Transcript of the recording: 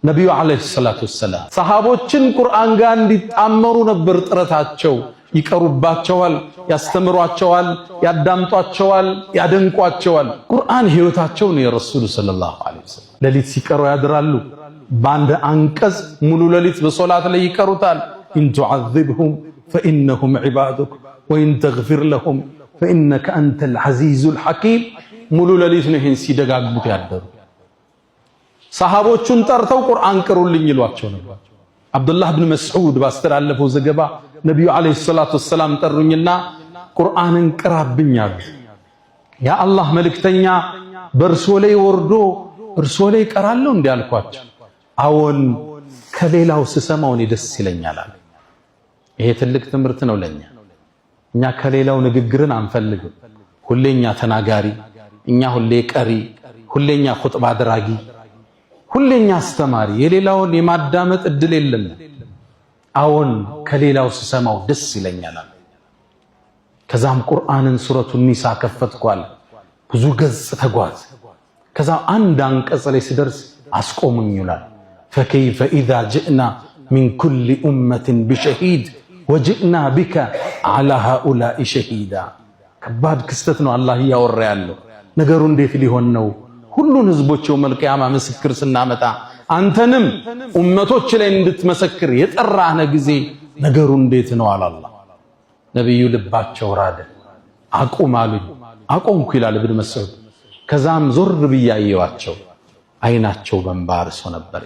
ነብዩ አለይሂ ሰላቱ ወሰላም ሰሃቦችን ቁርአን ጋር እንዲጣመሩ ነበር ጥረታቸው። ይቀሩባቸዋል፣ ያስተምሯቸዋል፣ ያዳምጧቸዋል፣ ያደንቋቸዋል። ቁርአን ህይወታቸው ነው የረሱል ሰለላሁ ዐለይሂ ወሰለም። ሌሊት ሲቀሩ ያድራሉ። በአንድ አንቀጽ ሙሉ ሌሊት በሶላት ላይ ይቀሩታል። ኢን ቱዐዚብሁም ፈኢነሁም ዒባዱክ ወኢን ተግፊር ለሁም ፈኢነከ አንተል ዐዚዙል ሐኪም። ሙሉ ሌሊት ነው ይሄን ሲደጋግሙት ያደሩ። ሰሃቦቹን ጠርተው ቁርአን ቅሩልኝ ይሏቸው ነበር። አብዱላህ ብን መስዑድ ባስተላለፈው ዘገባ ነብዩ አለይሂ ሰላቱ ወሰላም ጠሩኝና ቁርአንን ቅራብኝ አሉ። ያ አላህ መልእክተኛ በእርሶ ላይ ወርዶ እርሶ ላይ ቀራለሁ እንዴ አልኳቸው። አዎን ከሌላው ስሰማው እኔ ደስ ይለኛል አለ። ይሄ ትልቅ ትምህርት ነው ለኛ። እኛ ከሌላው ንግግርን አንፈልግም። ሁሌኛ ተናጋሪ፣ እኛ ሁሌ ቀሪ፣ ሁሌኛ ኹጥባ አድራጊ፣ ሁሌኛ አስተማሪ፣ የሌላውን የማዳመጥ እድል የለም። አዎን ከሌላው ስሰማው ደስ ይለኛል አለ። ከዛም ቁርአንን ሱረቱ ኒሳ ከፈትኳል። ብዙ ገጽ ተጓዝ። ከዛ አንድ አንቀጽ ላይ ሲደርስ አስቆሙኝ ይላል። ፈከይፈ ኢዛ ጅእና ሚን ኩሊ ኡመትን ቢሸሂድ ወጅእና ቢከ ዐላ ሃኡላኢ ሸሂዳ። ከባድ ክስተት ነው አላህ እያወራ ያለው። ነገሩ እንዴት ሊሆን ነው? ሁሉን ህዝቦች የውመል ቂያማ ምስክር ስናመጣ አንተንም ኡመቶች ላይ እንድትመሰክር የጠራነ ጊዜ ነገሩ እንዴት ነው አላህ። ነብዩ ልባቸው ራደ። አቁም አሉኝ። አቆምኩ ይላል ኢብኑ መስዑድ። ከዛም ዞር ብዬ አየኋቸው። አይናቸው በእንባ አርሶ ነበር።